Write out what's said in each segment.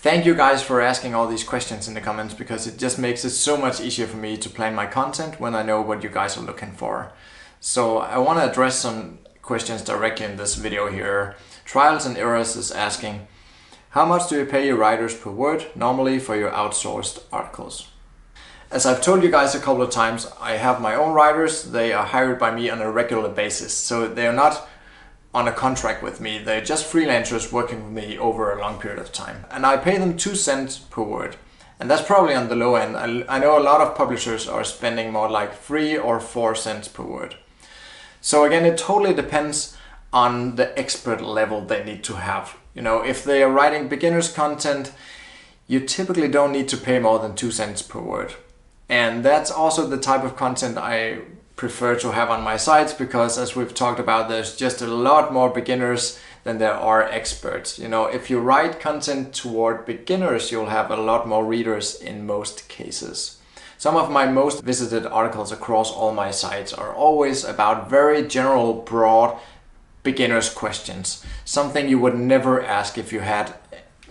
Thank you guys for asking all these questions in the comments, because it just makes it so much easier for me to plan my content when I know what you guys are looking for. So I want to address some questions directly in this video here. Trials and Errors is asking, how much do you pay your writers per word normally for your outsourced articles? As I've told you guys a couple of times, I have my own writers. They are hired by me on a regular basis. So they're not on a contract with me. They're just freelancers working with me over a long period of time. And I pay them 2 cents per word. And that's probably on the low end. I know a lot of publishers are spending more like 3 or 4 cents per word. So again, it totally depends on the expert level they need to have. You know, if they are writing beginners content, you typically don't need to pay more than 2 cents per word. And that's also the type of content I prefer to have on my sites, because as we've talked about, there's just a lot more beginners than there are experts. You know, if you write content toward beginners, you'll have a lot more readers in most cases. Some of my most visited articles across all my sites are always about very general, broad beginners questions. Something you would never ask if you had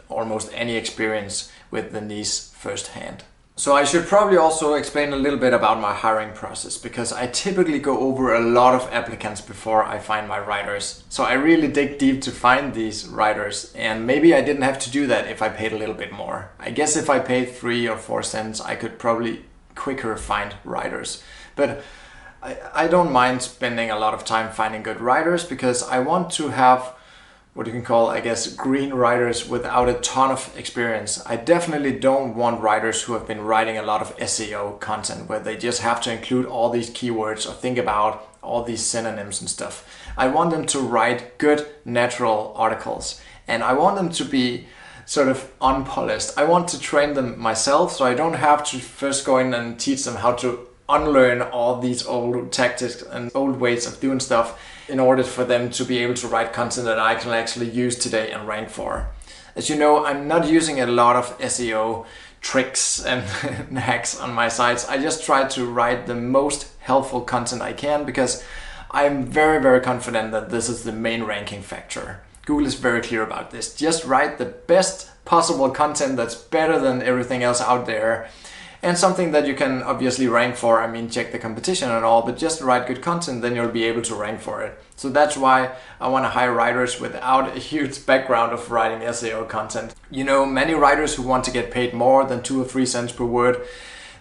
almost any experience with the niche firsthand. So I should probably also explain a little bit about my hiring process, because I typically go over a lot of applicants before I find my writers. So I really dig deep to find these writers, and maybe I didn't have to do that if I paid a little bit more. I guess if I paid 3 or 4 cents, I could probably quicker find writers. But I don't mind spending a lot of time finding good writers, because I want to have what you can call, I guess, green writers without a ton of experience. I definitely don't want writers who have been writing a lot of SEO content where they just have to include all these keywords or think about all these synonyms and stuff. I want them to write good, natural articles, and I want them to be sort of unpolished. I want to train them myself, so I don't have to first go in and teach them how to unlearn all these old tactics and old ways of doing stuff in order for them to be able to write content that I can actually use today and rank for. As you know, I'm not using a lot of SEO tricks and hacks on my sites. I just try to write the most helpful content I can, because I'm very, very confident that this is the main ranking factor. Google is very clear about this. Just write the best possible content that's better than everything else out there, and something that you can obviously rank for. I mean, check the competition and all, but just write good content, then you'll be able to rank for it. So that's why I want to hire writers without a huge background of writing SEO content. You know, many writers who want to get paid more than 2 or 3 cents per word,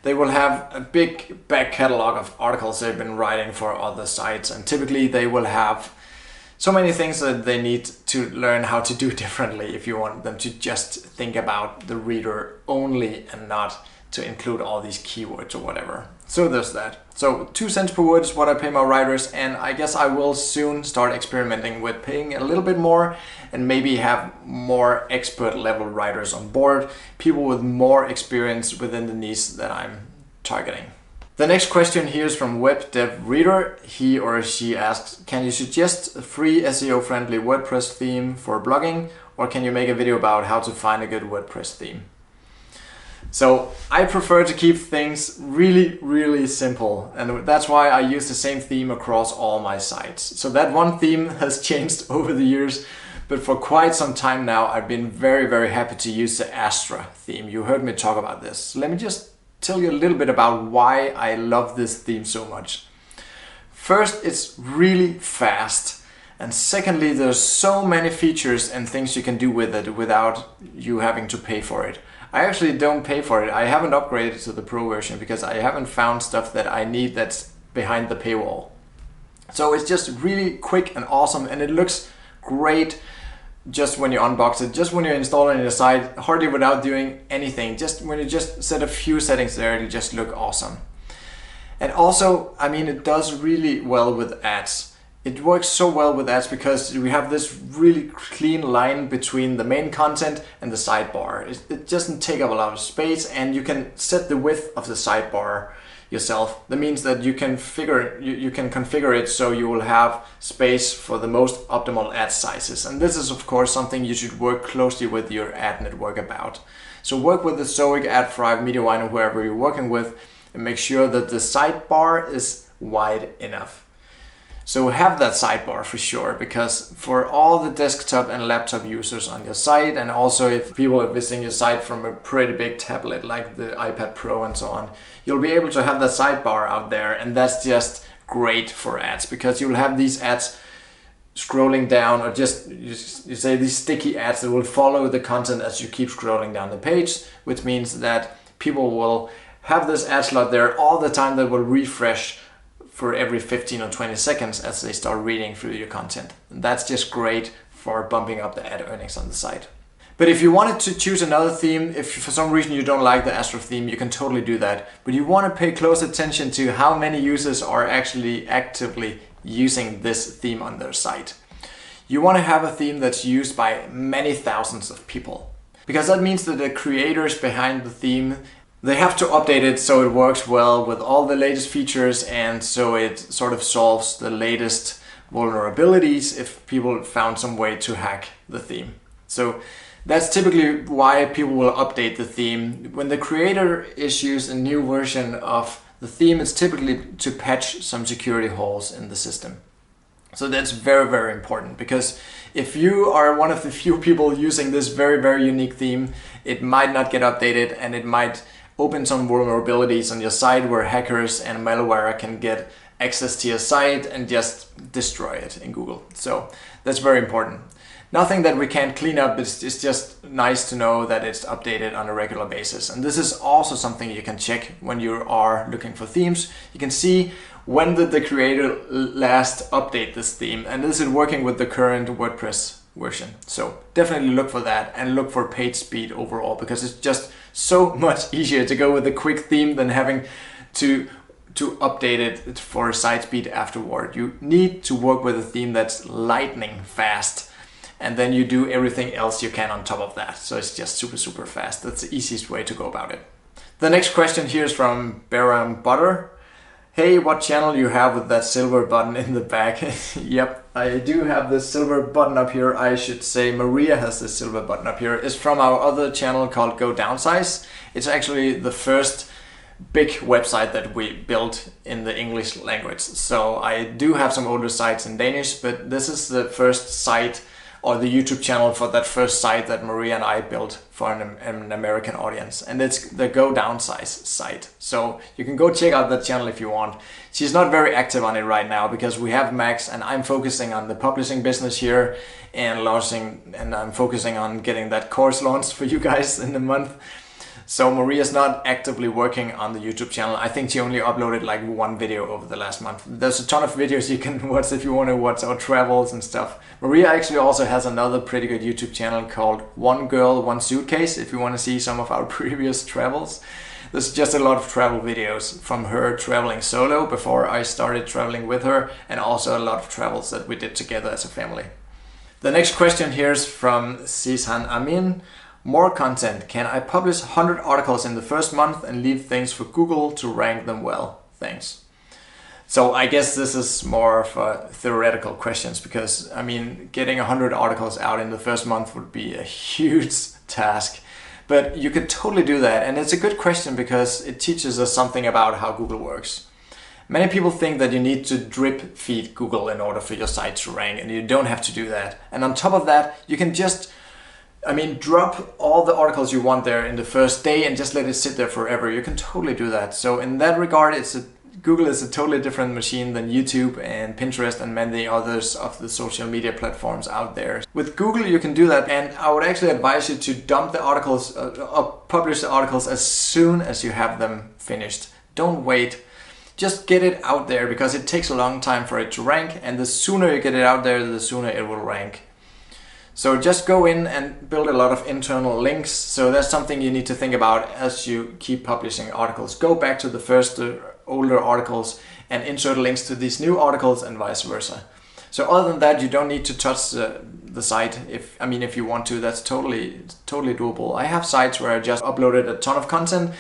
they will have a big back catalog of articles they've been writing for other sites, and typically they will have so many things that they need to learn how to do differently if you want them to just think about the reader only and not to include all these keywords or whatever. So there's that. So 2 cents per word is what I pay my writers, and I guess I will soon start experimenting with paying a little bit more and maybe have more expert level writers on board, people with more experience within the niche that I'm targeting. The next question here is from Web Dev Reader. He or she asks, can you suggest a free SEO friendly WordPress theme for blogging, or can you make a video about how to find a good WordPress theme? So I prefer to keep things really, really simple, and that's why I use the same theme across all my sites. So that one theme has changed over the years, but for quite some time now I've been very, very happy to use the Astra theme. You heard me talk about this. So let me just tell you a little bit about why I love this theme so much. First, it's really fast. And secondly, there's so many features and things you can do with it without you having to pay for it. I actually don't pay for it. I haven't upgraded to the Pro version because I haven't found stuff that I need that's behind the paywall. So it's just really quick and awesome, and it looks great just when you unbox it, just when you install it on your site, hardly without doing anything. Just when you just set a few settings there, it'll just look awesome. And also, I mean, it does really well with ads. It works so well with ads because we have this really clean line between the main content and the sidebar. It doesn't take up a lot of space, and you can set the width of the sidebar yourself. That means that you can configure it so you will have space for the most optimal ad sizes. And this is of course something you should work closely with your ad network about. So work with the Zoic, AdThrive, MediaWine, whoever you're working with, and make sure that the sidebar is wide enough. So have that sidebar for sure, because for all the desktop and laptop users on your site, and also if people are visiting your site from a pretty big tablet like the iPad Pro and so on, you'll be able to have that sidebar out there, and that's just great for ads, because you'll have these ads scrolling down, or just you say these sticky ads that will follow the content as you keep scrolling down the page, which means that people will have this ad slot there all the time that will refresh for every 15 or 20 seconds as they start reading through your content. And that's just great for bumping up the ad earnings on the site. But if you wanted to choose another theme, if for some reason you don't like the Astro theme, you can totally do that. But you want to pay close attention to how many users are actually actively using this theme on their site. You want to have a theme that's used by many thousands of people, because that means that the creators behind the theme, they have to update it so it works well with all the latest features, and so it sort of solves the latest vulnerabilities if people found some way to hack the theme. So that's typically why people will update the theme. When the creator issues a new version of the theme, it's typically to patch some security holes in the system. So that's very, very important, because if you are one of the few people using this very, very unique theme, it might not get updated, and it might open some vulnerabilities on your site where hackers and malware can get access to your site and just destroy it in Google. So that's very important. Nothing that we can't clean up, it's just nice to know that it's updated on a regular basis. And this is also something you can check when you are looking for themes. You can see when did the creator last update this theme, and is it working with the current WordPress version. So definitely look for that, and look for page speed overall, because it's just so much easier to go with a quick theme than having to update it for site speed afterward. You need to work with a theme that's lightning fast, and then you do everything else you can on top of that. So it's just super, super fast. That's the easiest way to go about it. The next question here is from Baram Butter. Hey, what channel you have with that silver button in the back? Yep, I do have this silver button up here. I should say Maria has this silver button up here. It's from our other channel called Go Downsize. It's actually the first big website that we built in the English language. So I do have some older sites in Danish, but this is the first site, or the YouTube channel for that first site that Maria and I built for an American audience. And it's the Go Downsize site. So you can go check out that channel if you want. She's not very active on it right now because we have Max, and I'm focusing on the publishing business here and launching, and I'm focusing on getting that course launched for you guys in a month. So Maria's not actively working on the YouTube channel. I think she only uploaded like one video over the last month. There's a ton of videos you can watch if you want to watch our travels and stuff. Maria actually also has another pretty good YouTube channel called One Girl, One Suitcase, if you want to see some of our previous travels. There's just a lot of travel videos from her traveling solo before I started traveling with her, and also a lot of travels that we did together as a family. The next question here is from Sishan Amin. More content. Can I publish 100 articles in the first month and leave things for Google to rank them well? Thanks. So I guess this is more of a theoretical questions, because I mean, getting 100 articles out in the first month would be a huge task. But you could totally do that, and it's a good question because it teaches us something about how Google works. Many people think that you need to drip feed Google in order for your site to rank, and you don't have to do that. And on top of that, you can just drop all the articles you want there in the first day and just let it sit there forever. You can totally do that. So in that regard, Google is a totally different machine than YouTube and Pinterest and many others of the social media platforms out there. With Google, you can do that, and I would actually advise you to dump the articles, publish the articles as soon as you have them finished. Don't wait. Just get it out there, because it takes a long time for it to rank, and the sooner you get it out there, the sooner it will rank. So just go in and build a lot of internal links. So that's something you need to think about as you keep publishing articles. Go back to the first older articles and insert links to these new articles and vice versa. So other than that, you don't need to touch the site. If you want to, that's totally doable. I have sites where I just uploaded a ton of content.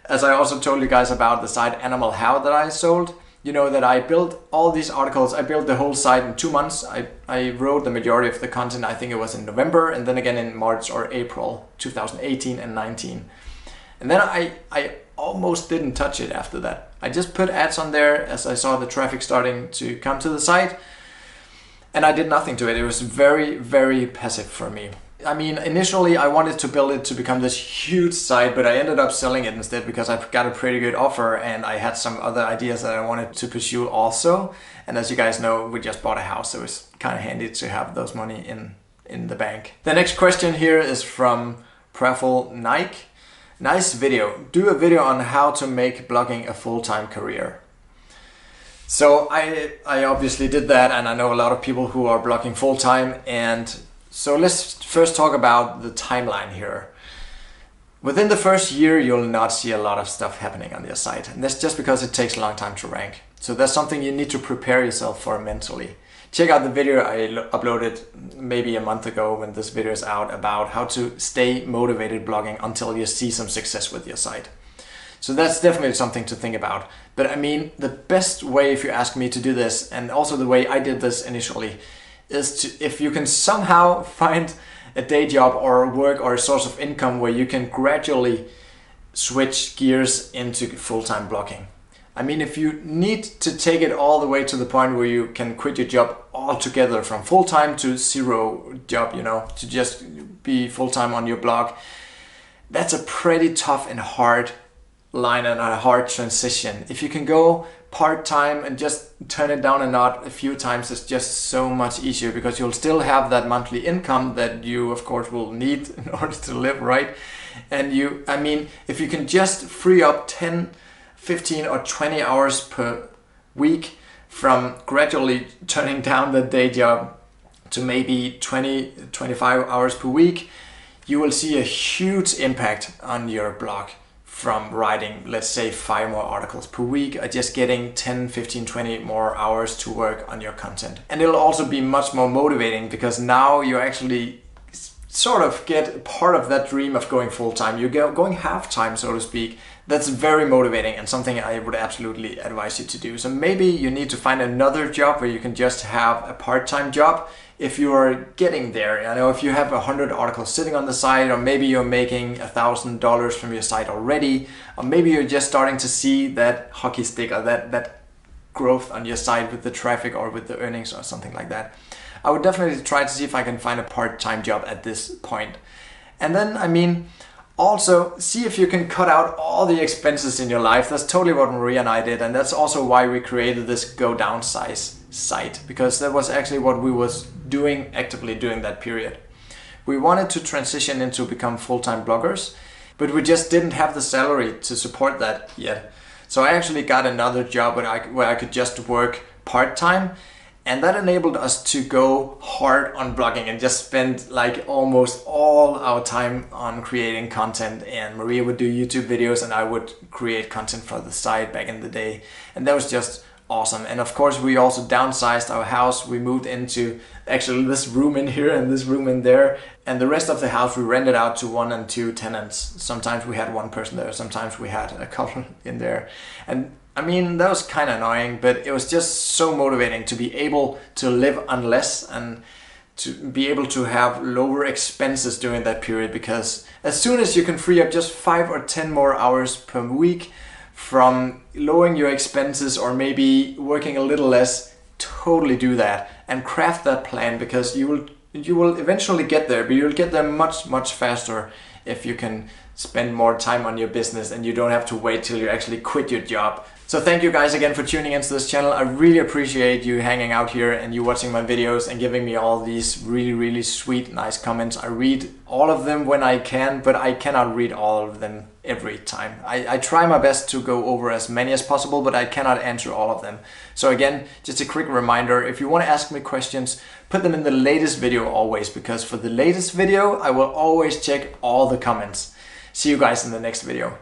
As I also told you guys about the site Animal How that I sold. You know that I built all these articles. I built the whole site in 2 months. I wrote the majority of the content, I think it was in November, and then again in March or April 2018 and 19. And then I almost didn't touch it after that. I just put ads on there as I saw the traffic starting to come to the site, and I did nothing to it. It was very, very passive for me. I mean, initially I wanted to build it to become this huge site, but I ended up selling it instead because I got a pretty good offer and I had some other ideas that I wanted to pursue also. And as you guys know, we just bought a house, so it's kind of handy to have those money in the bank. The next question here is from Praful Nike. Nice video. Do a video on how to make blogging a full-time career. So I obviously did that, and I know a lot of people who are blogging full-time, and so let's first talk about the timeline here. Within the first year, you'll not see a lot of stuff happening on your site, and that's just because it takes a long time to rank. So that's something you need to prepare yourself for mentally. Check out the video I uploaded maybe a month ago when this video is out about how to stay motivated blogging until you see some success with your site. So that's definitely something to think about. But I mean, the best way, if you ask me, to do this, and also the way I did this initially, is to, if you can somehow find a day job or work or a source of income where you can gradually switch gears into full-time blogging. I mean, if you need to take it all the way to the point where you can quit your job altogether from full-time to zero job, you know, to just be full-time on your blog, that's a pretty tough and hard line and a hard transition. If you can go part-time and just turn it down a notch a few times, it's just so much easier because you'll still have that monthly income that you of course will need in order to live, right? And I mean, if you can just free up 10, 15 or 20 hours per week from gradually turning down the day job to maybe 20, 25 hours per week, you will see a huge impact on your blog. From writing, let's say 5 more articles per week, or just getting 10, 15, 20 more hours to work on your content. And it'll also be much more motivating because now you actually sort of get part of that dream of going full-time. You're going half-time, so to speak. That's very motivating and something I would absolutely advise you to do. So maybe you need to find another job where you can just have a part-time job if you are getting there. I know if you have 100 articles sitting on the site, or maybe you're making $1,000 from your site already, or maybe you're just starting to see that hockey stick or that growth on your site with the traffic or with the earnings or something like that. I would definitely try to see if I can find a part-time job at this point. And then, I mean, also see if you can cut out all the expenses in your life. That's totally what Maria and I did, and that's also why we created this Go Downsize site, because that was actually what we was doing actively during that period. We wanted to transition into become full-time bloggers, but we just didn't have the salary to support that yet. So I actually got another job where I could just work part-time, and that enabled us to go hard on blogging and just spend like almost all our time on creating content. And Maria would do YouTube videos and I would create content for the site back in the day. And that was just awesome. And of course we also downsized our house. We moved into actually this room in here and this room in there. And the rest of the house we rented out to 1 and 2 tenants. Sometimes we had one person there, sometimes we had a couple in there. And I mean, that was kind of annoying, but it was just so motivating to be able to live on less and to be able to have lower expenses during that period, because as soon as you can free up just 5 or 10 more hours per week from lowering your expenses or maybe working a little less, totally do that and craft that plan, because you will eventually get there, but you'll get there much faster if you can spend more time on your business and you don't have to wait till you actually quit your job. So thank you guys again for tuning into this channel. I really appreciate you hanging out here and you watching my videos and giving me all these really sweet, nice comments. I read all of them when I can, but I cannot read all of them every time. I try my best to go over as many as possible, but I cannot answer all of them. So again, just a quick reminder, if you want to ask me questions, put them in the latest video always, because for the latest video, I will always check all the comments. See you guys in the next video.